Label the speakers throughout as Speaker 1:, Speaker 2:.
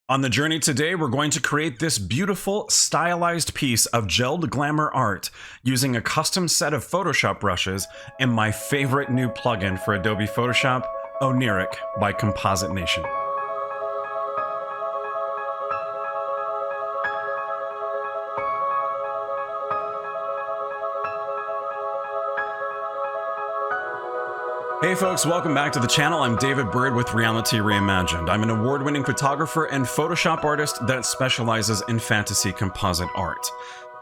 Speaker 1: On the journey today, we're going to create this beautiful, stylized piece of gelled glamour art using a custom set of Photoshop brushes and my favorite new plugin for Adobe Photoshop, Oniric by Composite Nation. Hey folks, welcome back to the channel. I'm David Bird with Reality Reimagined. I'm an award-winning photographer and Photoshop artist that specializes in fantasy composite art.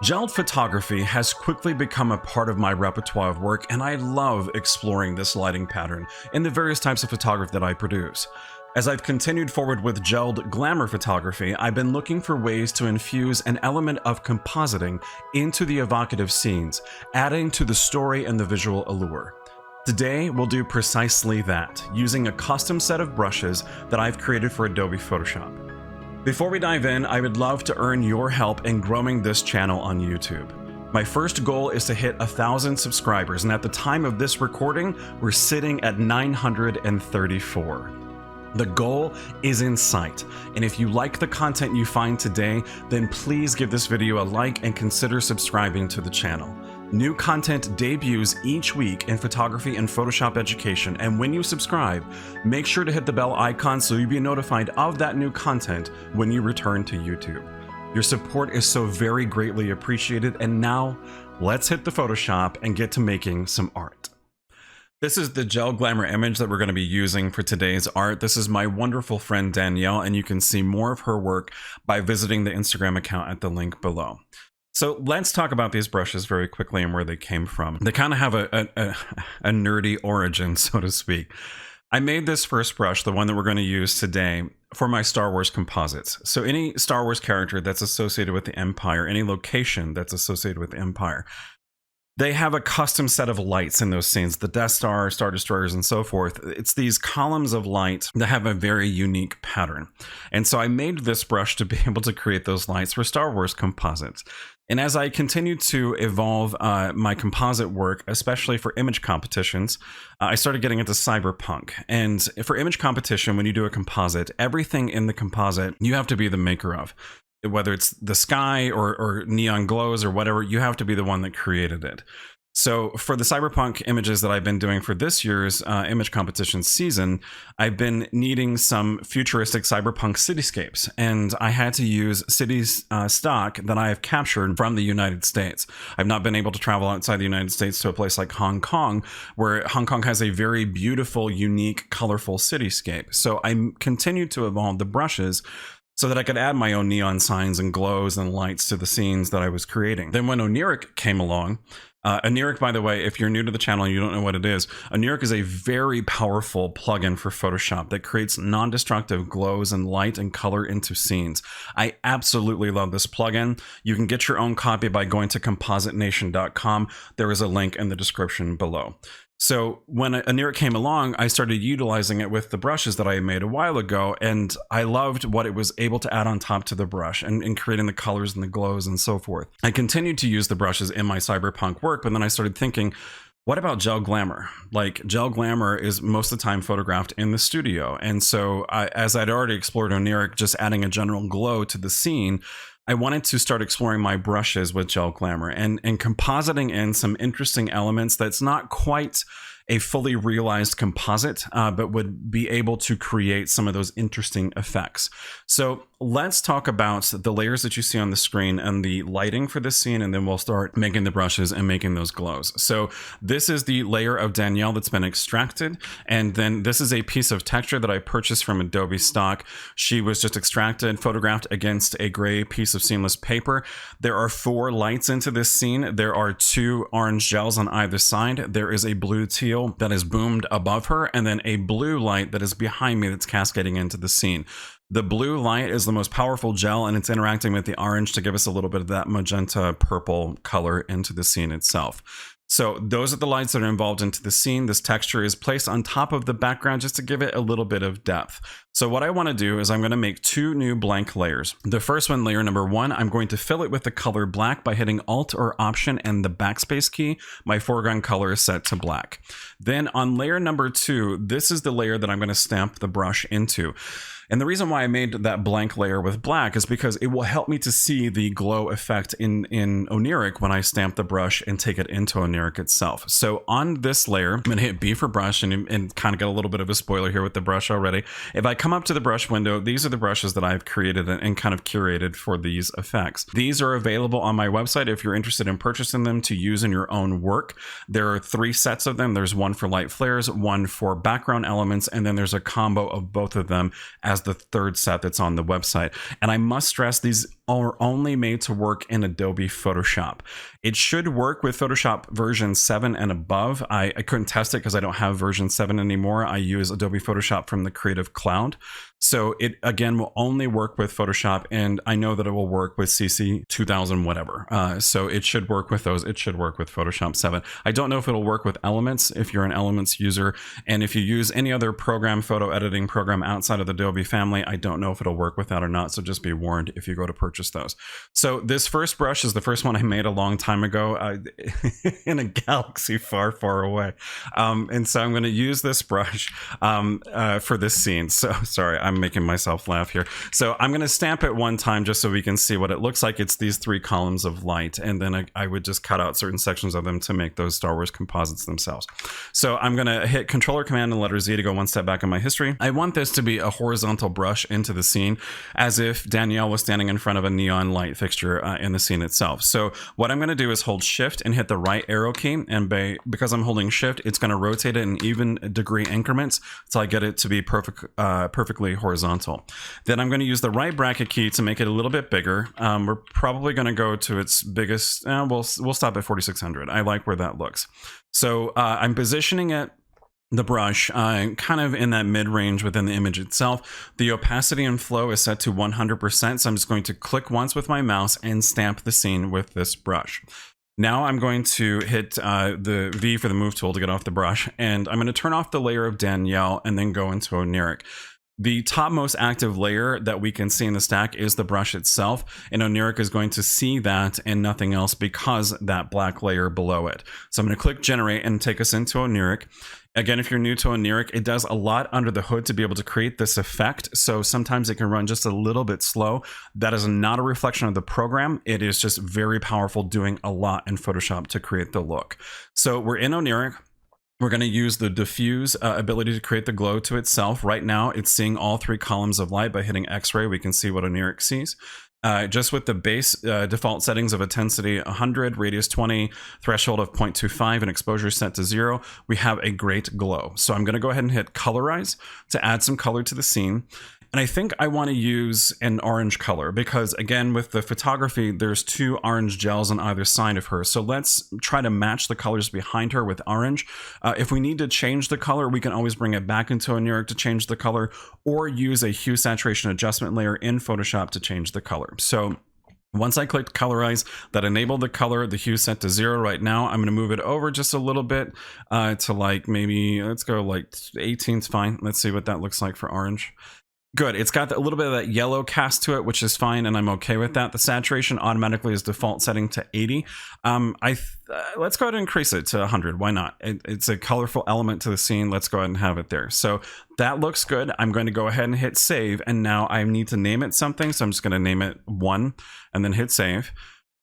Speaker 1: Gelled photography has quickly become a part of my repertoire of work, and I love exploring this lighting pattern in the various types of photography that I produce. As I've continued forward with gelled glamour photography, I've been looking for ways to infuse an element of compositing into the evocative scenes, adding to the story and the visual allure. Today, we'll do precisely that, using a custom set of brushes that I've created for Adobe Photoshop. Before we dive in, I would love to earn your help in growing this channel on YouTube. My first goal is to hit 1,000 subscribers, and at the time of this recording, we're sitting at 934. The goal is in sight, and if you like the content you find today, then please give this video a like and consider subscribing to the channel. New content debuts each week in photography and Photoshop education, and when you subscribe, make sure to hit the bell icon so you'll be notified of that new content when you return to YouTube. Your support is so very greatly appreciated, and now let's hit the Photoshop and get to making some art. This is the gel glamour image that we're going to be using for today's art. This is my wonderful friend Danielle, and you can see more of her work by visiting the Instagram account at the link below. So let's talk about these brushes very quickly and where they came from. They kind of have a nerdy origin, so to speak. I made this first brush, the one that we're going to use today, for my Star Wars composites. So any Star Wars character that's associated with the Empire, any location that's associated with the Empire, they have a custom set of lights in those scenes, the Death Star, Star Destroyers, and so forth. It's these columns of light that have a very unique pattern. And so I made this brush to be able to create those lights for Star Wars composites. And as I continued to evolve my composite work, especially for image competitions, I started getting into Cyberpunk. And for image competition, when you do a composite, everything in the composite you have to be the maker of. Whether it's the sky or neon glows or whatever, you have to be the one that created it. So for the Cyberpunk images that I've been doing for this year's image competition season, I've been needing some futuristic cyberpunk cityscapes, and I had to use cities stock that I have captured from the United States. I've not been able to travel outside the United States to a place like Hong Kong, where Hong Kong has a very beautiful, unique, colorful cityscape. So I continued to evolve the brushes so that I could add my own neon signs and glows and lights to the scenes that I was creating. Then when Oniric came along, Oniric, by the way, if you're new to the channel and you don't know what it is, Oniric is a very powerful plugin for Photoshop that creates non-destructive glows and light and color into scenes. I absolutely love this plugin. You can get your own copy by going to compositenation.com. There is a link in the description below. So when Oniric came along, I started utilizing it with the brushes that I made a while ago, and I loved what it was able to add on top to the brush and creating the colors and the glows and so forth. I continued to use the brushes in my Cyberpunk work, but then I started thinking, what about gel glamour? Like, gel glamour is most of the time photographed in the studio. And so as I'd already explored Oniric, just adding a general glow to the scene, I wanted to start exploring my brushes with gel glamour and compositing in some interesting elements that's not quite a fully realized composite, but would be able to create some of those interesting effects. So let's talk about the layers that you see on the screen and the lighting for this scene, and then we'll start making the brushes and making those glows. So this is the layer of Danielle that's been extracted, and then this is a piece of texture that I purchased from Adobe stock. She was just extracted, photographed against a gray piece of seamless paper. There are 4 lights into this scene. There are 2 orange gels on either side. There is a blue teal that is boomed above her, and then a blue light that is behind me that's cascading into the scene. The blue light is the most powerful gel, and it's interacting with the orange to give us a little bit of that magenta purple color into the scene itself. So those are the lights that are involved into the scene. This texture is placed on top of the background just to give it a little bit of depth. So what I want to do is I'm going to make 2 new blank layers. The first one, layer number 1, I'm going to fill it with the color black by hitting Alt or Option and the backspace key. My foreground color is set to black. Then on layer number 2, this is the layer that I'm going to stamp the brush into. And the reason why I made that blank layer with black is because it will help me to see the glow effect in Oniric when I stamp the brush and take it into Oniric itself. So on this layer, I'm going to hit B for brush and kind of get a little bit of a spoiler here with the brush already. If I come up to the brush window, these are the brushes that I've created and kind of curated for these effects. These are available on my website if you're interested in purchasing them to use in your own work. There are 3 sets of them. There's one for light flares, one for background elements, and then there's a combo of both of them as the 3rd set that's on the website. And I must stress, these are only made to work in Adobe Photoshop. It should work with Photoshop version 7 and above. I couldn't test it because I don't have version 7 anymore. I use Adobe Photoshop from the Creative Cloud. So it, again, will only work with Photoshop, and I know that it will work with CC 2000 whatever. So it should work with those. It should work with Photoshop 7. I don't know if it'll work with Elements if you're an Elements user, and if you use any other program, photo editing program outside of the Adobe family, I don't know if it'll work with that or not. So just be warned if you go to purchase those. So this first brush is the first one I made a long time ago in a galaxy far, far away. And so I'm going to use this brush for this scene. So sorry, I'm making myself laugh here. So I'm going to stamp it one time just so we can see what it looks like. It's these 3 columns of light, and then I would just cut out certain sections of them to make those Star Wars composites themselves. So I'm going to hit Controller Command and letter Z to go one step back in my history. I want this to be a horizontal brush into the scene, as if Danielle was standing in front of a neon light fixture in the scene itself. So what I'm going to do is hold Shift and hit the right arrow key, and because I'm holding Shift, it's going to rotate it in even degree increments until I get it to be perfectly horizontal. Then I'm going to use the right bracket key to make it a little bit bigger. We're probably going to go to its biggest. We'll stop at 4600. I like where that looks. So I'm positioning it, the brush, kind of in that mid-range within the image itself. The opacity and flow is set to 100%, so I'm just going to click once with my mouse and stamp the scene with this brush. Now I'm going to hit the V for the move tool to get off the brush, and I'm going to turn off the layer of Danielle and then go into Oniric. The topmost active layer that we can see in the stack is the brush itself, and Oniric is going to see that and nothing else because that black layer below it. So I'm going to click Generate and take us into Oniric. Again, if you're new to Oniric, it does a lot under the hood to be able to create this effect. So sometimes it can run just a little bit slow. That is not a reflection of the program. It is just very powerful, doing a lot in Photoshop to create the look. So we're in Oniric. We're going to use the diffuse ability to create the glow to itself. Right now, it's seeing all 3 columns of light. By hitting X-ray, we can see what Oniric sees. Just with the base default settings of intensity 100, radius 20, threshold of 0.25, and exposure set to 0, we have a great glow. So I'm going to go ahead and hit Colorize to add some color to the scene. And I think I want to use an orange color because, again, with the photography, there's 2 orange gels on either side of her. So let's try to match the colors behind her with orange. If we need to change the color, we can always bring it back into Oniric to change the color, or use a hue saturation adjustment layer in Photoshop to change the color. So once I clicked Colorize, that enabled the color, the hue set to 0 right now. I'm going to move it over just a little bit to like maybe, let's go like 18 is fine. Let's see what that looks like for orange. Good. It's got a little bit of that yellow cast to it, which is fine, and I'm okay with that. The saturation automatically is default setting to 80. Let's go ahead and increase it to 100. Why not? It's a colorful element to the scene. Let's go ahead and have it there. So that looks good. I'm going to go ahead and hit save, and now I need to name it something, so I'm just going to name it 1 and then hit save.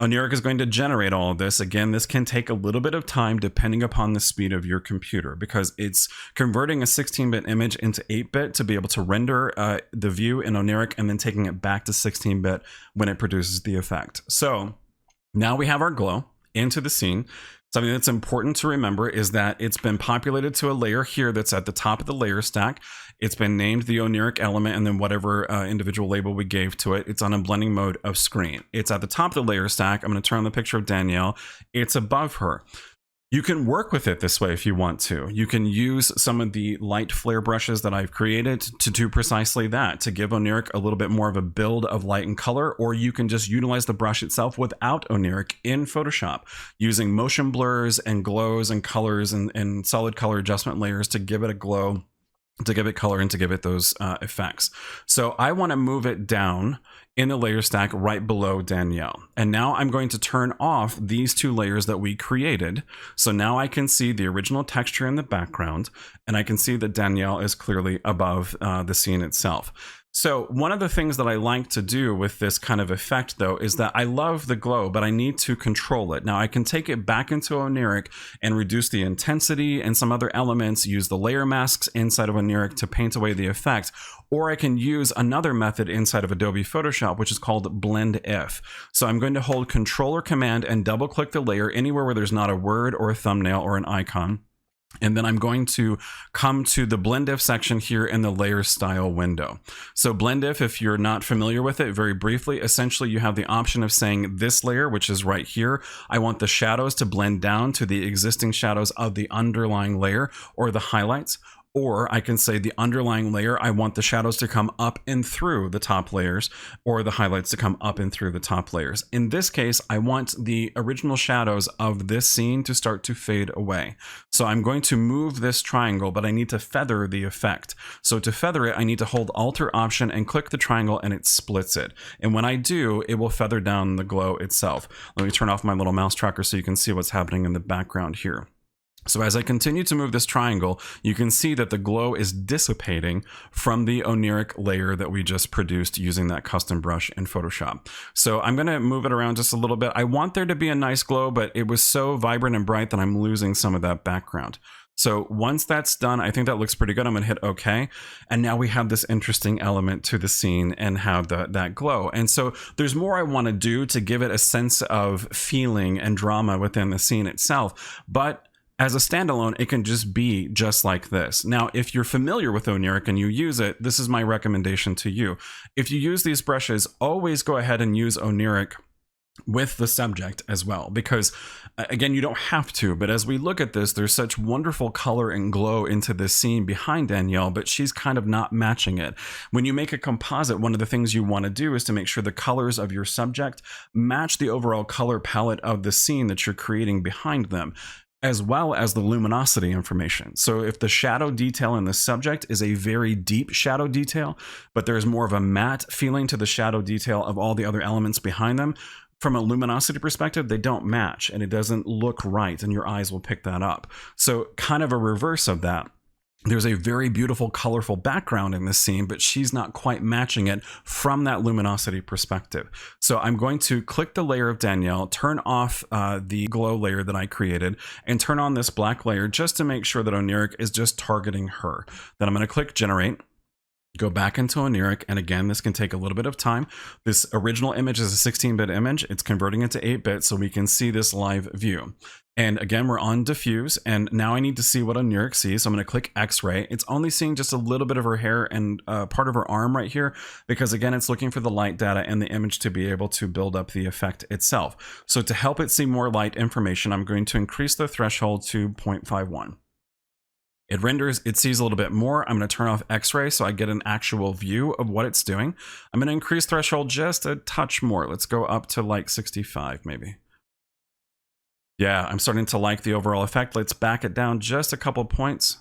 Speaker 1: Oniric is going to generate all of this. Again, this can take a little bit of time depending upon the speed of your computer, because it's converting a 16-bit image into 8-bit to be able to render the view in Oniric, and then taking it back to 16-bit when it produces the effect. So now we have our glow into the scene. Something that's important to remember is that it's been populated to a layer here that's at the top of the layer stack. It's been named the Oniric element, and then whatever individual label we gave to it. It's on a blending mode of screen. It's at the top of the layer stack. I'm going to turn on the picture of Danielle. It's above her. You can work with it this way if you want to. You can use some of the light flare brushes that I've created to do precisely that, to give Oniric a little bit more of a build of light and color, or you can just utilize the brush itself without Oniric in Photoshop, using motion blurs and glows and colors and solid color adjustment layers to give it a glow, to give it color, and to give it those effects. So I want to move it down in the layer stack right below Danielle. And now I'm going to turn off these 2 layers that we created. So now I can see the original texture in the background, and I can see that Danielle is clearly above the scene itself. So one of the things that I like to do with this kind of effect, though, is that I love the glow, but I need to control it. Now I can take it back into Oniric and reduce the intensity and some other elements, use the layer masks inside of Oniric to paint away the effect, or I can use another method inside of Adobe Photoshop, which is called Blend If. So I'm going to hold Control or Command and double click the layer anywhere where there's not a word or a thumbnail or an icon. And then I'm going to come to the Blend If section here in the Layer Style window. So Blend if you're not familiar with it, very briefly, essentially you have the option of saying this layer, which is right here, I want the shadows to blend down to the existing shadows of the underlying layer or the highlights. Or I can say the underlying layer, I want the shadows to come up and through the top layers, or the highlights to come up and through the top layers. In this case, I want the original shadows of this scene to start to fade away. So I'm going to move this triangle, but I need to feather the effect. So to feather it, I need to hold Alt or Option and click the triangle and it splits it. And when I do, it will feather down the glow itself. Let me turn off my little mouse tracker so you can see what's happening in the background here. So as I continue to move this triangle, you can see that the glow is dissipating from the Oniric layer that we just produced using that custom brush in Photoshop. So I'm going to move it around just a little bit. I want there to be a nice glow, but it was so vibrant and bright that I'm losing some of that background. So once that's done, I think that looks pretty good. I'm going to hit OK. And now we have this interesting element to the scene and have that glow. And so there's more I want to do to give it a sense of feeling and drama within the scene itself. But as a standalone, it can just be just like this. Now, if you're familiar with Oniric and you use it, this is my recommendation to you. If you use these brushes, always go ahead and use Oniric with the subject as well, because again, you don't have to, but as we look at this, there's such wonderful color and glow into this scene behind Danielle, but she's kind of not matching it. When you make a composite, one of the things you want to do is to make sure the colors of your subject match the overall color palette of the scene that you're creating behind them, as well as the luminosity information. So if the shadow detail in the subject is a very deep shadow detail, but there's more of a matte feeling to the shadow detail of all the other elements behind them, from a luminosity perspective, they don't match and it doesn't look right, and your eyes will pick that up. So kind of a reverse of that. There's a very beautiful, colorful background in this scene, but she's not quite matching it from that luminosity perspective. So I'm going to click the layer of Danielle, turn off the glow layer that I created, and turn on this black layer just to make sure that Oniric is just targeting her. Then I'm going to click Generate. Go back into Oniric, and again, this can take a little bit of time. This original image is a 16-bit image. It's converting it to 8-bit so we can see this live view. And again, we're on diffuse, and now I need to see what Oniric sees. So I'm going to click X-ray. It's only seeing just a little bit of her hair and part of her arm right here, because again, it's looking for the light data and the image to be able to build up the effect itself. So to help it see more light information, I'm going to increase the threshold to 0.51. It renders, it sees a little bit more. I'm going to turn off X-ray so I get an actual view of what it's doing. I'm going to increase threshold just a touch more. Let's go up to like 65 maybe. Yeah, I'm starting to like the overall effect. Let's back it down just a couple points.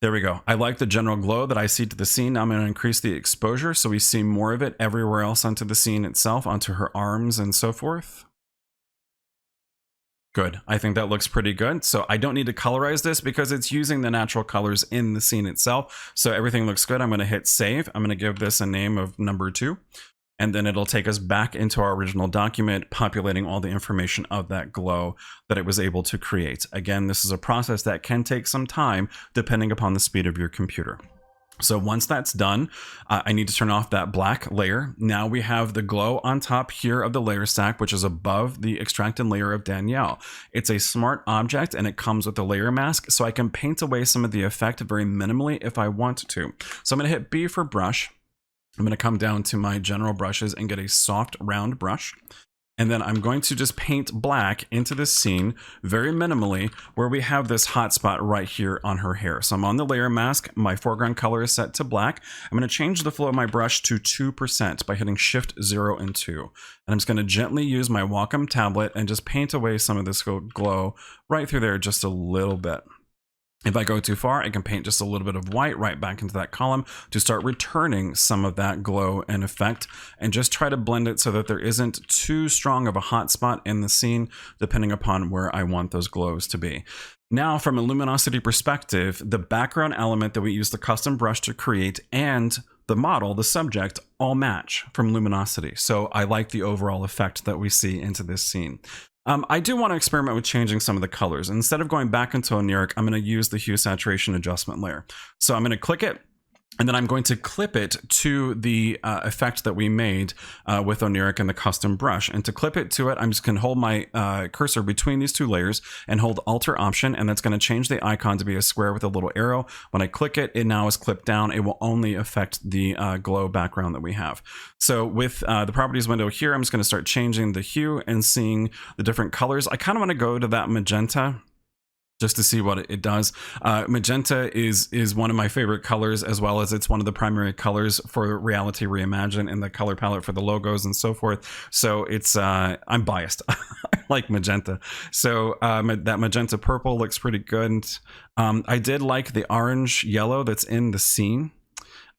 Speaker 1: There we go. I like the general glow that I see to the scene. Now I'm going to increase the exposure so we see more of it everywhere else onto the scene itself, onto her arms and so forth. Good. I think that looks pretty good. So I don't need to colorize this because it's using the natural colors in the scene itself. So everything looks good. I'm going to hit save. I'm going to give this a name of number 2. And then it'll take us back into our original document, populating all the information of that glow that it was able to create. Again, this is a process that can take some time depending upon the speed of your computer. So once that's done, I need to turn off that black layer. Now we have the glow on top here of the layer stack, which is above the extracted layer of Danielle. It's a smart object and it comes with a layer mask, so I can paint away some of the effect very minimally if I want to. So I'm going to hit B for brush. I'm going to come down to my general brushes and get a soft round brush. And then I'm going to just paint black into this scene very minimally where we have this hot spot right here on her hair. So I'm on the layer mask. My foreground color is set to black. I'm going to change the flow of my brush to 2% by hitting Shift 0 and 2. And I'm just going to gently use my Wacom tablet and just paint away some of this glow right through there just a little bit. If I go too far, I can paint just a little bit of white right back into that column to start returning some of that glow and effect, and just try to blend it so that there isn't too strong of a hot spot in the scene, depending upon where I want those glows to be. Now, from a luminosity perspective, the background element that we use the custom brush to create and the model, the subject, all match from luminosity. So I like the overall effect that we see into this scene. I do want to experiment with changing some of the colors. Instead of going back into Oniric, I'm going to use the Hue Saturation adjustment layer. So I'm going to click it, and then I'm going to clip it to the effect that we made with Oniric and the custom brush. And to clip it to it, I'm just going to hold my cursor between these two layers and hold Alt Option, and that's going to change the icon to be a square with a little arrow. When I click it, it now is clipped down. It will only affect the glow background that we have. So with the properties window here, I'm just going to start changing the hue and seeing the different colors. I kind of want to go to that magenta, just to see what it does. Magenta is one of my favorite colors, as well as it's one of the primary colors for Reality Reimagined in the color palette for the logos and so forth. So it's, I'm biased. I like magenta. So that magenta purple looks pretty good. I did like the orange yellow that's in the scene.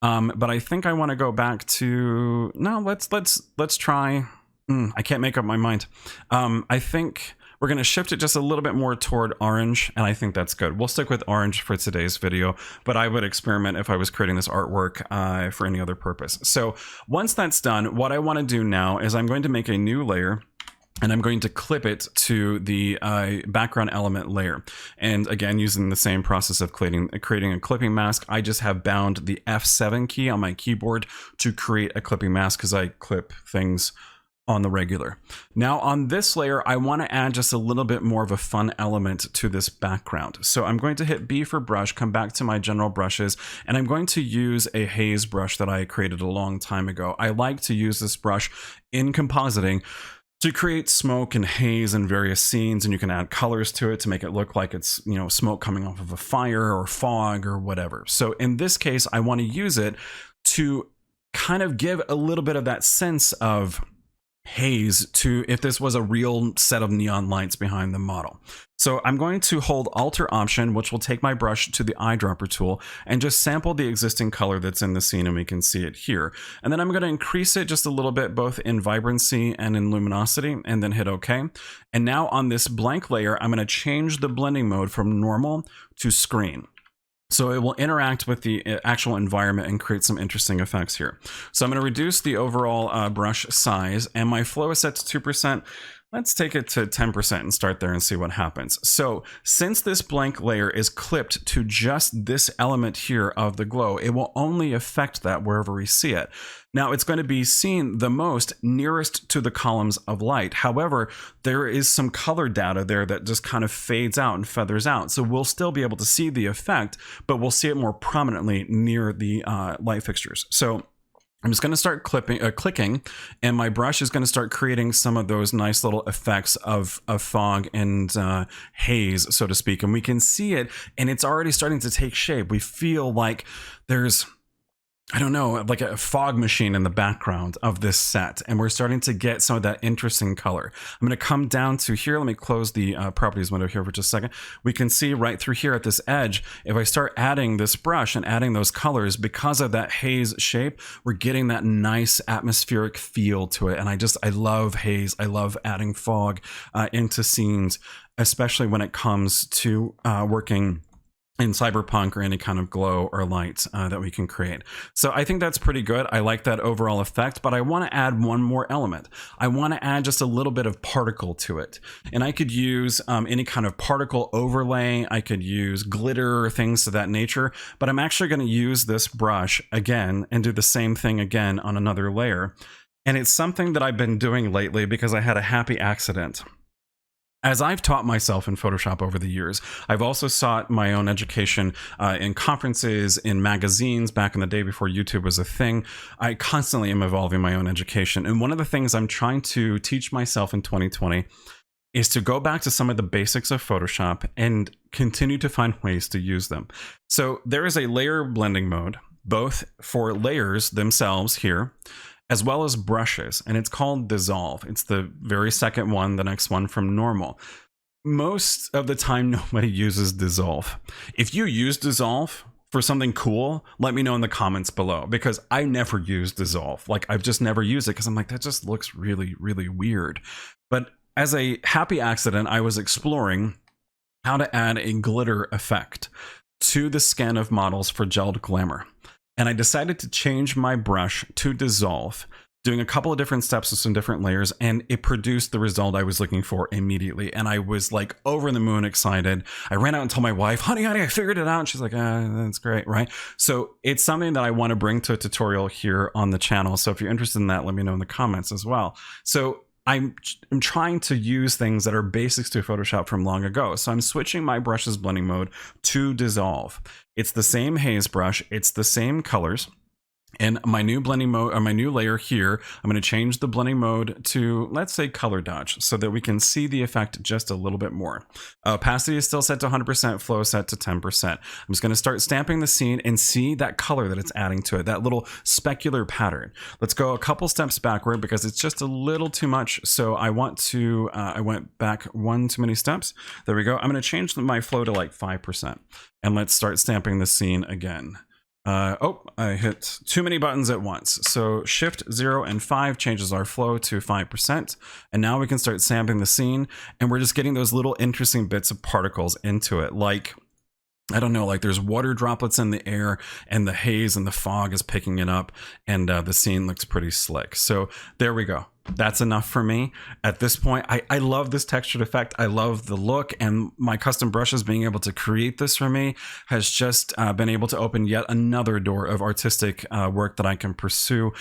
Speaker 1: But I think I want to go back to, no, let's try, I can't make up my mind. I think we're going to shift it just a little bit more toward orange, and I think that's good. We'll stick with orange for today's video, but I would experiment if I was creating this artwork for any other purpose. So once that's done, what I want to do now is I'm going to make a new layer, and I'm going to clip it to the background element layer. And again, using the same process of creating a clipping mask, I just have bound the F7 key on my keyboard to create a clipping mask because I clip things on the regular. Now on this layer, I want to add just a little bit more of a fun element to this background. So I'm going to hit B for brush, come back to my general brushes, and I'm going to use a Haze brush that I created a long time ago. I like to use this brush in compositing to create smoke and haze in various scenes, and you can add colors to it to make it look like it's, you know, smoke coming off of a fire or fog or whatever. So in this case, I want to use it to kind of give a little bit of that sense of haze to if this was a real set of neon lights behind the model. So I'm going to hold Alt Option, which will take my brush to the eyedropper tool and just sample the existing color that's in the scene, and we can see it here. And then I'm going to increase it just a little bit, both in vibrancy and in luminosity, and then hit OK. And now on this blank layer, I'm going to change the blending mode from normal to screen. So it will interact with the actual environment and create some interesting effects here. So I'm going to reduce the overall brush size, and my flow is set to 2%. Let's take it to 10% and start there and see what happens. So since this blank layer is clipped to just this element here of the glow, it will only affect that wherever we see it. Now it's going to be seen the most nearest to the columns of light. However, there is some color data there that just kind of fades out and feathers out. So we'll still be able to see the effect, but we'll see it more prominently near the light fixtures. So I'm just going to start clicking, and my brush is going to start creating some of those nice little effects of fog and haze, so to speak. And we can see it, and it's already starting to take shape. We feel like there's, I don't know, like a fog machine in the background of this set, and we're starting to get some of that interesting color. I'm going to come down to here. Let me close the properties window here for just a second. We can see right through here at this edge, if I start adding this brush and adding those colors, because of that haze shape, we're getting that nice atmospheric feel to it. And I love haze. I love adding fog into scenes, especially when it comes to working in Cyberpunk or any kind of glow or light that we can create. So I think that's pretty good. I like that overall effect, but I want to add one more element. I want to add just a little bit of particle to it. And I could use any kind of particle overlay. I could use glitter or things of that nature, but I'm actually going to use this brush again and do the same thing again on another layer. And it's something that I've been doing lately because I had a happy accident. As I've taught myself in Photoshop over the years, I've also sought my own education in conferences, in magazines, back in the day before YouTube was a thing. I constantly am evolving my own education. And one of the things I'm trying to teach myself in 2020 is to go back to some of the basics of Photoshop and continue to find ways to use them. So there is a layer blending mode, both for layers themselves here, as well as brushes, and it's called Dissolve. It's the very second one, the next one from normal. Most of the time, nobody uses Dissolve. If you use Dissolve for something cool, let me know in the comments below, because I never use Dissolve. Like, I've just never used it because I'm like, that just looks really, really weird. But as a happy accident, I was exploring how to add a glitter effect to the scan of models for gelled Glamour. and I decided to change my brush to dissolve, doing a couple of different steps with some different layers, and it produced the result I was looking for immediately. And I was like over the moon excited. I ran out and told my wife, honey, I figured it out. And she's like, that's great, right? So it's something that I want to bring to a tutorial here on the channel. So if you're interested in that, let me know in the comments as well. So I'm trying to use things that are basics to Photoshop from long ago. So I'm switching my brush's blending mode to dissolve. It's the same haze brush. It's the same colors. And my new blending mode, or my new layer here, I'm going to change the blending mode to, let's say, color dodge, so that we can see the effect just a little bit more. Opacity is still set to 100%, flow set to 10%. I'm just going to start stamping the scene and see that color that it's adding to it, that little specular pattern. Let's go a couple steps backward because it's just a little too much. So I want to, I went back one too many steps. There we go. I'm going to change my flow to like 5%. And let's start stamping the scene again. I hit too many buttons at once. So Shift 0 and 5 changes our flow to 5%. And now we can start stamping the scene, and we're just getting those little interesting bits of particles into it. Like, I don't know, like there's water droplets in the air, and the haze and the fog is picking it up, and the scene looks pretty slick. So there we go. That's enough for me at this point. I love this textured effect. I love the look, and my custom brushes being able to create this for me has just been able to open yet another door of artistic work that I can pursue,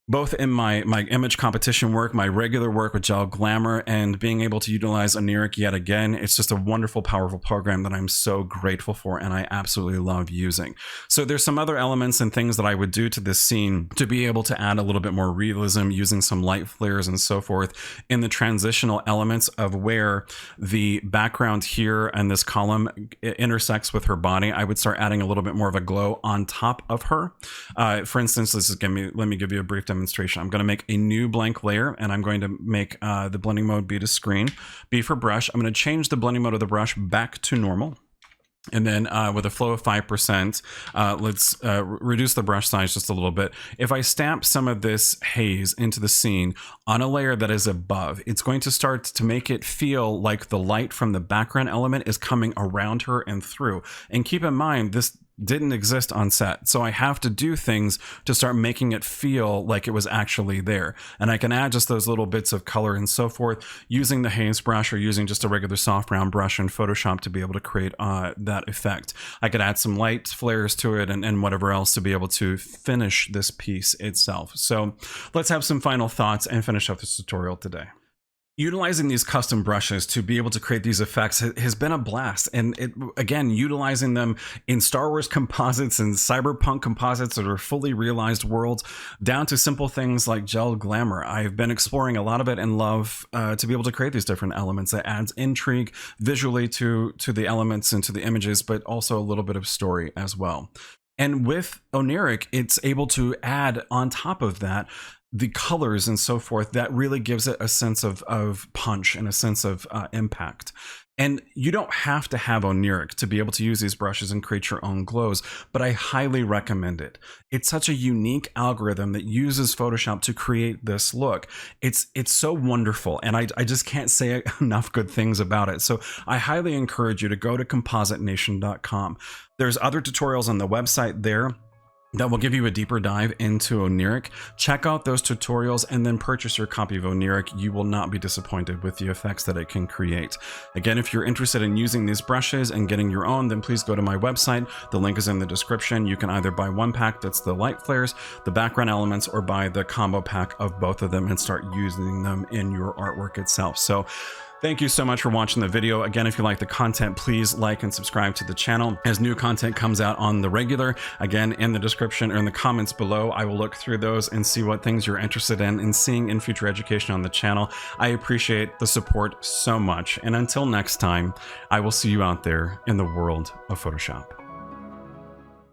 Speaker 1: both in my image competition work, my regular work with Gel Glamour, and being able to utilize Oniric yet again. It's just a wonderful, powerful program that I'm so grateful for, and I absolutely love using. So there's some other elements and things that I would do to this scene to be able to add a little bit more realism, using some light flares and so forth in the transitional elements of where the background here and this column intersects with her body. I would start adding a little bit more of a glow on top of her. For instance, let me give you a brief demonstration. I'm going to make a new blank layer, and I'm going to make the blending mode be to screen, B for brush. I'm going to change the blending mode of the brush back to normal. And then with a flow of 5%, let's reduce the brush size just a little bit. If I stamp some of this haze into the scene on a layer that is above, it's going to start to make it feel like the light from the background element is coming around her and through. And keep in mind, this didn't exist on set, so I have to do things to start making it feel like it was actually there. And I can add just those little bits of color and so forth using the haze brush, or using just a regular soft round brush in Photoshop to be able to create that effect. I could add some light flares to it and whatever else to be able to finish this piece itself. So let's have some final thoughts and finish up this tutorial today. Utilizing these custom brushes to be able to create these effects has been a blast. And again, utilizing them in Star Wars composites and Cyberpunk composites that are fully realized worlds, down to simple things like Gel Glamour. I've been exploring a lot of it and love to be able to create these different elements that adds intrigue visually to the elements and to the images, but also a little bit of story as well. And with Oniric, it's able to add on top of that the colors and so forth that really gives it a sense of punch and a sense of impact. And you don't have to have Oniric to be able to use these brushes and create your own glows, but I highly recommend it. It's such a unique algorithm that uses Photoshop to create this look. It's so wonderful, and I just can't say enough good things about it. So I highly encourage you to go to compositenation.com. There's other tutorials on the website there that will give you a deeper dive into Oniric. Check out those tutorials and then purchase your copy of Oniric. You will not be disappointed with the effects that it can create. Again, if you're interested in using these brushes and getting your own, then please go to my website. The link is in the description. You can either buy one pack that's the light flares, the background elements, or buy the combo pack of both of them and start using them in your artwork itself. So thank you so much for watching the video. Again, if you like the content, please like and subscribe to the channel as new content comes out on the regular. Again, in the description or in the comments below, I will look through those and see what things you're interested in seeing in future education on the channel. I appreciate the support so much. And until next time, I will see you out there in the world of Photoshop.